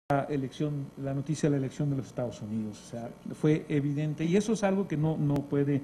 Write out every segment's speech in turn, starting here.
la noticia de la elección de los Estados Unidos. O sea, fue evidente y eso es algo que no puede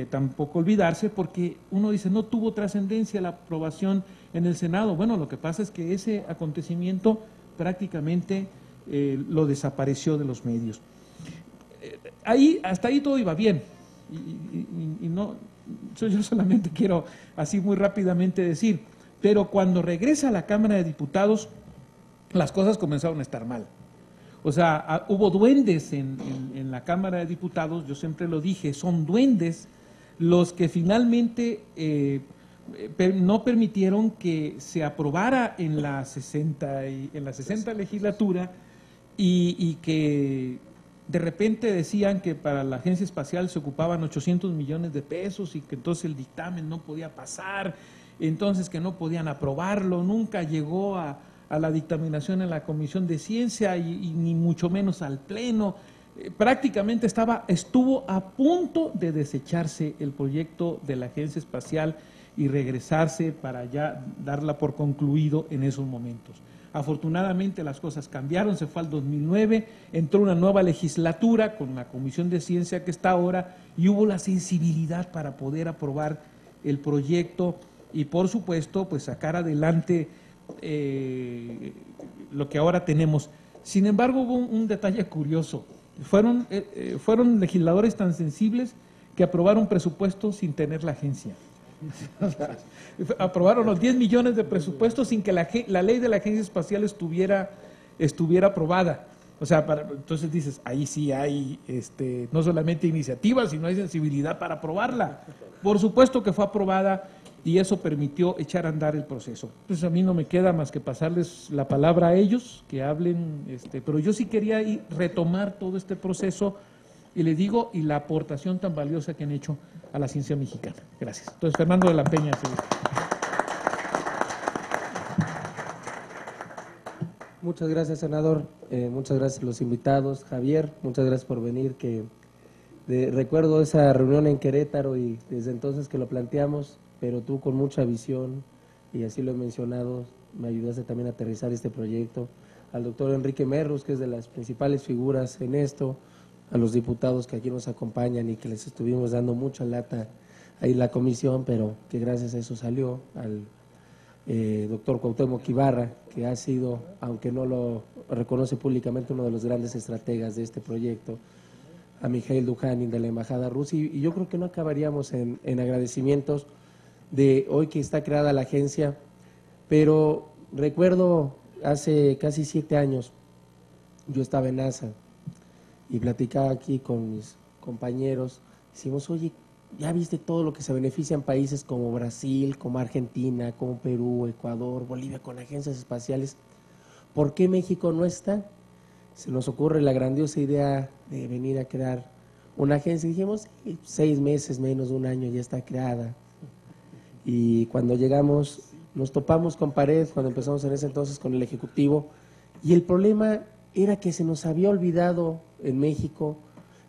tampoco olvidarse, porque uno dice no tuvo trascendencia la aprobación en el Senado. Bueno, lo que pasa es que ese acontecimiento prácticamente lo desapareció de los medios. Hasta ahí todo iba bien y no, yo solamente quiero así muy rápidamente decir, pero cuando regresa a la Cámara de Diputados las cosas comenzaron a estar mal. O sea, hubo duendes en la Cámara de Diputados, yo siempre lo dije, son duendes los que finalmente no permitieron que se aprobara en la 60 legislatura y que de repente decían que para la Agencia Espacial se ocupaban 800 millones de pesos y que entonces el dictamen no podía pasar, entonces que no podían aprobarlo, nunca llegó a la dictaminación en la Comisión de Ciencia y ni mucho menos al Pleno. Prácticamente estuvo a punto de desecharse el proyecto de la Agencia Espacial y regresarse para ya darla por concluido en esos momentos. Afortunadamente las cosas cambiaron, se fue al 2009, entró una nueva legislatura con la Comisión de Ciencia que está ahora y hubo la sensibilidad para poder aprobar el proyecto y por supuesto pues sacar adelante lo que ahora tenemos. Sin embargo, hubo un detalle curioso. Fueron legisladores tan sensibles que aprobaron presupuestos sin tener la agencia. Aprobaron los 10 millones de presupuestos sin que la ley de la Agencia Espacial estuviera aprobada. O sea, entonces dices, ahí sí hay no solamente iniciativa, sino hay sensibilidad para aprobarla. Por supuesto que fue aprobada y eso permitió echar a andar el proceso. Entonces a mí no me queda más que pasarles la palabra a ellos, que hablen, pero yo sí quería retomar todo este proceso y les digo, y la aportación tan valiosa que han hecho a la ciencia mexicana. Gracias. Entonces, Fernando de la Peña. Muchas gracias, senador. Muchas gracias a los invitados. Javier, muchas gracias por venir. Recuerdo esa reunión en Querétaro y desde entonces que lo planteamos, pero tú con mucha visión, y así lo he mencionado, me ayudaste también a aterrizar este proyecto. Al doctor Enrique Merlos, que es de las principales figuras en esto, a los diputados que aquí nos acompañan y que les estuvimos dando mucha lata ahí en la comisión, pero que gracias a eso salió, al doctor Cuauhtémoc Ibarra, que ha sido, aunque no lo reconoce públicamente, uno de los grandes estrategas de este proyecto, a Mikhail Dukhanin de la Embajada Rusa, y yo creo que no acabaríamos en agradecimientos de hoy que está creada la agencia, pero recuerdo hace casi 7 años, yo estaba en NASA y platicaba aquí con mis compañeros, decimos, oye, ¿ya viste todo lo que se benefician países como Brasil, como Argentina, como Perú, Ecuador, Bolivia con agencias espaciales? ¿Por qué México no está? Se nos ocurre la grandiosa idea de venir a crear una agencia. Dijimos, 6 meses, menos de un año ya está creada. Y cuando llegamos, nos topamos con pared, cuando empezamos en ese entonces con el Ejecutivo, y el problema era que se nos había olvidado en México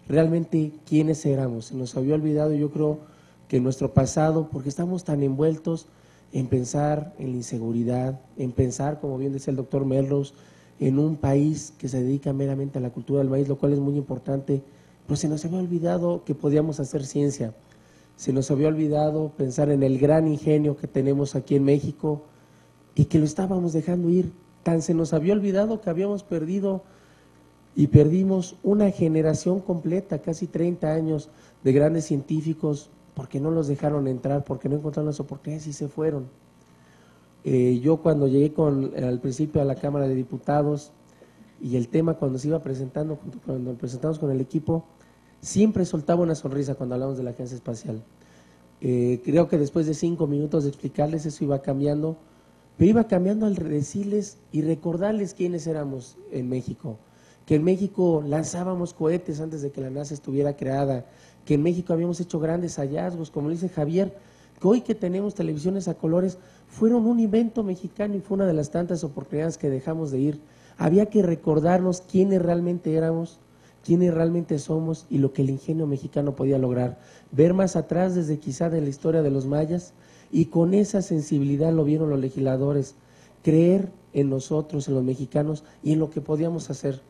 realmente quiénes éramos. Se nos había olvidado, yo creo, que nuestro pasado, porque estamos tan envueltos en pensar en la inseguridad, en pensar, como bien decía el doctor Melrose, en un país que se dedica meramente a la cultura del maíz, lo cual es muy importante, pero se nos había olvidado que podíamos hacer ciencia, se nos había olvidado pensar en el gran ingenio que tenemos aquí en México y que lo estábamos dejando ir. Tan se nos había olvidado que habíamos perdido y perdimos una generación completa, casi 30 años de grandes científicos, porque no los dejaron entrar, porque no encontraron las oportunidades y se fueron. Yo cuando llegué al principio a la Cámara de Diputados y el tema cuando se iba presentando, cuando lo presentamos con el equipo, siempre soltaba una sonrisa cuando hablamos de la Agencia Espacial. Creo que después de 5 minutos de explicarles eso iba cambiando, pero iba cambiando al decirles y recordarles quiénes éramos en México, que en México lanzábamos cohetes antes de que la NASA estuviera creada, que en México habíamos hecho grandes hallazgos, como dice Javier, que hoy que tenemos televisiones a colores, fueron un invento mexicano y fue una de las tantas oportunidades que dejamos de ir. Había que recordarnos quiénes realmente éramos, quiénes realmente somos y lo que el ingenio mexicano podía lograr. Ver más atrás desde quizá de la historia de los mayas y con esa sensibilidad lo vieron los legisladores, creer en nosotros, en los mexicanos y en lo que podíamos hacer.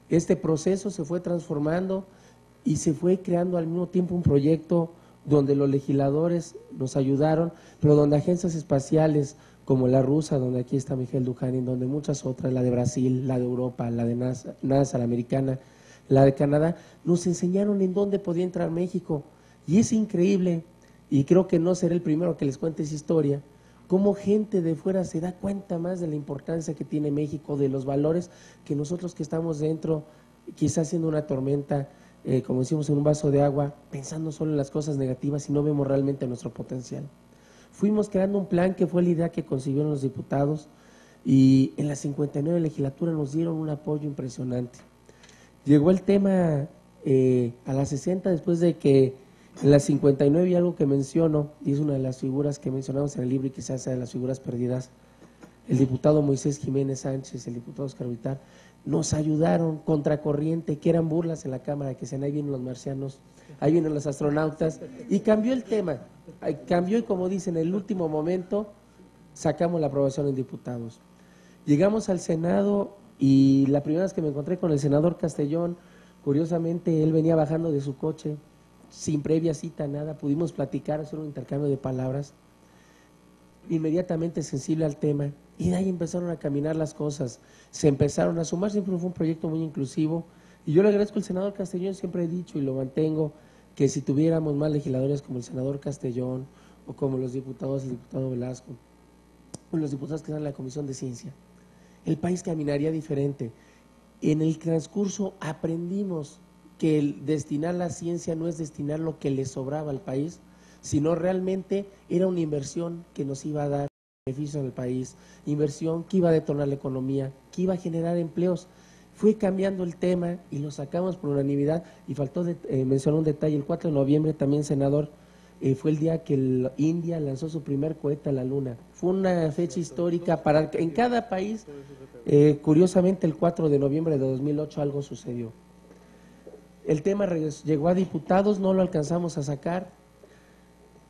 Este proceso se fue transformando y se fue creando al mismo tiempo un proyecto donde los legisladores nos ayudaron, pero donde agencias espaciales como la rusa, donde aquí está Miguel Dukhanin, donde muchas otras, la de Brasil, la de Europa, la de NASA, la americana, la de Canadá, nos enseñaron en dónde podía entrar México. Y es increíble, y creo que no seré el primero que les cuente esa historia, cómo gente de fuera se da cuenta más de la importancia que tiene México, de los valores que nosotros que estamos dentro, quizás siendo una tormenta, como decimos, en un vaso de agua, pensando solo en las cosas negativas y no vemos realmente nuestro potencial. Fuimos creando un plan que fue la idea que concibieron los diputados y en la 59 legislatura nos dieron un apoyo impresionante. Llegó el tema a la 60 después de que en la 59 y algo que menciono, y es una de las figuras que mencionamos en el libro y que se hace de las figuras perdidas, el diputado Moisés Jiménez Sánchez, el diputado Oscar Vitar, nos ayudaron contracorriente, que eran burlas en la Cámara, que decían ahí vienen los marcianos, ahí vienen los astronautas, y cambió el tema, cambió y como dicen, en el último momento sacamos la aprobación en diputados. Llegamos al Senado y la primera vez que me encontré con el senador Castellón, curiosamente él venía bajando de su coche, sin previa cita, nada, pudimos platicar, hacer un intercambio de palabras, inmediatamente sensible al tema, y de ahí empezaron a caminar las cosas, se empezaron a sumar, siempre fue un proyecto muy inclusivo, y yo le agradezco al senador Castellón, siempre he dicho y lo mantengo, que si tuviéramos más legisladores como el senador Castellón, o como los diputados, el diputado Velasco, o los diputados que están en la Comisión de Ciencia, el país caminaría diferente. En el transcurso aprendimos que el destinar la ciencia no es destinar lo que le sobraba al país, sino realmente era una inversión que nos iba a dar beneficio al país, inversión que iba a detonar la economía, que iba a generar empleos. Fue cambiando el tema y lo sacamos por unanimidad y faltó mencionar un detalle, el 4 de noviembre también, senador, fue el día que India lanzó su primer cohete a la luna. Fue una fecha histórica para en cada país. Curiosamente, el 4 de noviembre de 2008 algo sucedió. El tema llegó a diputados, no lo alcanzamos a sacar.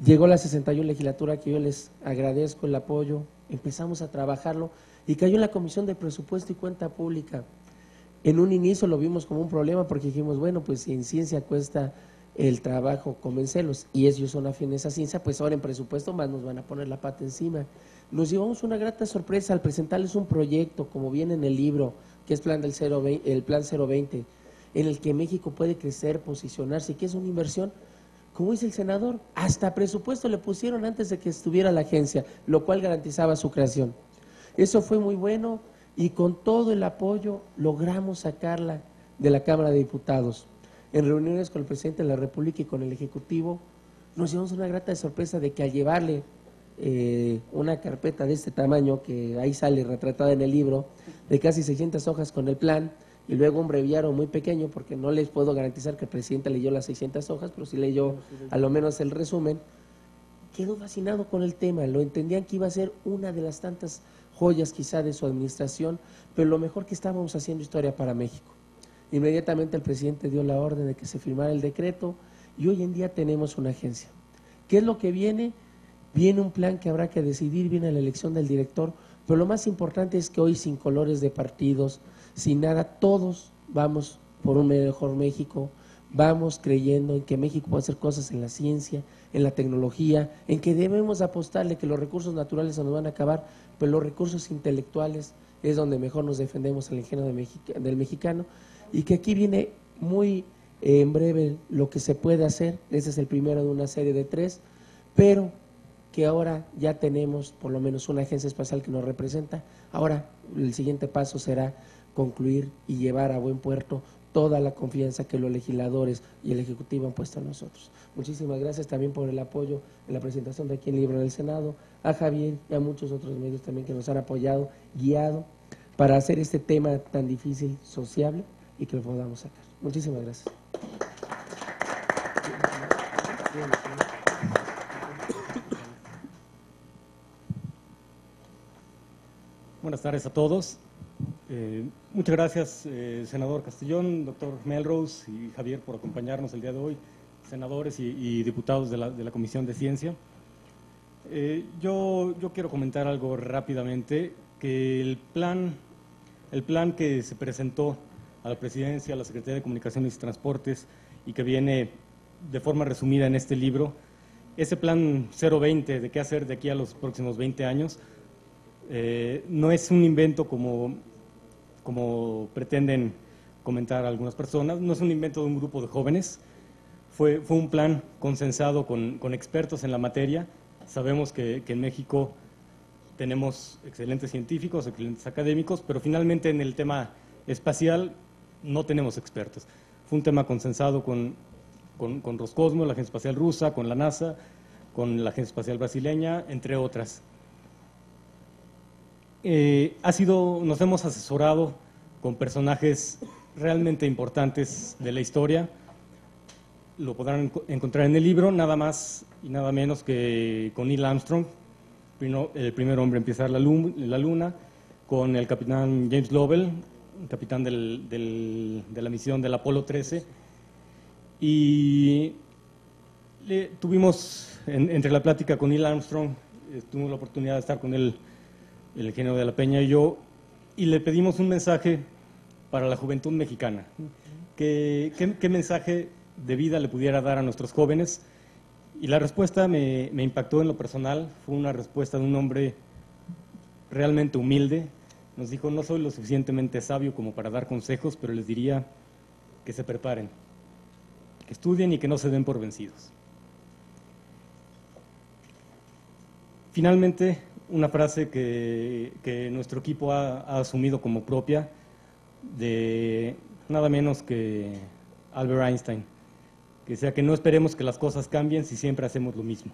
Llegó la 61 legislatura, que yo les agradezco el apoyo. Empezamos a trabajarlo y cayó en la Comisión de Presupuesto y Cuenta Pública. En un inicio lo vimos como un problema porque dijimos, bueno, pues si en ciencia cuesta el trabajo convencerlos y ellos son afines a ciencia, pues ahora en presupuesto más nos van a poner la pata encima. Nos llevamos una grata sorpresa al presentarles un proyecto, como viene en el libro, que es el Plan 020, en el que México puede crecer, posicionarse, que es una inversión, como dice el senador, hasta presupuesto le pusieron antes de que estuviera la agencia, lo cual garantizaba su creación. Eso fue muy bueno y con todo el apoyo logramos sacarla de la Cámara de Diputados. En reuniones con el presidente de la República y con el Ejecutivo, nos llevamos una grata sorpresa de que al llevarle una carpeta de este tamaño, que ahí sale retratada en el libro, de casi 600 hojas con el plan, y luego un breviario muy pequeño, porque no les puedo garantizar que el presidente leyó las 600 hojas, pero sí leyó a lo menos el resumen, quedó fascinado con el tema, lo entendían que iba a ser una de las tantas joyas quizá de su administración, pero lo mejor que estábamos haciendo historia para México. Inmediatamente el presidente dio la orden de que se firmara el decreto y hoy en día tenemos una agencia. ¿Qué es lo que viene? Viene un plan que habrá que decidir, viene la elección del director, pero lo más importante es que hoy sin colores de partidos, sin nada, todos vamos por un mejor México, vamos creyendo en que México puede hacer cosas en la ciencia, en la tecnología, en que debemos apostarle que los recursos naturales se nos van a acabar, pero los recursos intelectuales es donde mejor nos defendemos el ingenio del mexicano, y que aquí viene muy en breve lo que se puede hacer. Este es el primero de una serie de 3, pero que ahora ya tenemos por lo menos una agencia espacial que nos representa. Ahora el siguiente paso será concluir y llevar a buen puerto toda la confianza que los legisladores y el Ejecutivo han puesto en nosotros. Muchísimas gracias también por el apoyo en la presentación de aquí en el libro del Senado, a Javier y a muchos otros medios también que nos han apoyado, guiado para hacer este tema tan difícil, sociable, y que lo podamos sacar. Muchísimas gracias. Buenas tardes a todos. Muchas gracias, senador Castellón, doctor Melrose y Javier, por acompañarnos el día de hoy, senadores y diputados de la Comisión de Ciencia. Yo quiero comentar algo rápidamente. que el plan que se presentó a la Presidencia, a la Secretaría de Comunicaciones y Transportes y que viene de forma resumida en este libro, ese plan 020 de qué hacer de aquí a los próximos 20 años, no es un invento como pretenden comentar algunas personas, no es un invento de un grupo de jóvenes, fue un plan consensado con expertos en la materia. Sabemos que en México tenemos excelentes científicos, excelentes académicos, pero finalmente en el tema espacial no tenemos expertos. Fue un tema consensado con Roscosmos, la Agencia Espacial Rusa, con la NASA, con la Agencia Espacial Brasileña, entre otras. Nos hemos asesorado con personajes realmente importantes de la historia. Lo podrán encontrar en el libro, nada más y nada menos que con Neil Armstrong, el primer hombre en pisar la Luna, con el capitán James Lovell, capitán de la misión del Apolo 13, y tuvimos, entre la plática con Neil Armstrong, tuvimos la oportunidad de estar con él, el ingeniero de la Peña y yo, y le pedimos un mensaje para la juventud mexicana. ¿Qué mensaje de vida le pudiera dar a nuestros jóvenes? Y la respuesta me impactó en lo personal. Fue una respuesta de un hombre realmente humilde. Nos dijo: no soy lo suficientemente sabio como para dar consejos, pero les diría que se preparen, que estudien y que no se den por vencidos. Finalmente, una frase que nuestro equipo ha asumido como propia, de nada menos que Albert Einstein, que decía que no esperemos que las cosas cambien si siempre hacemos lo mismo.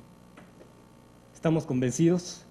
Estamos convencidos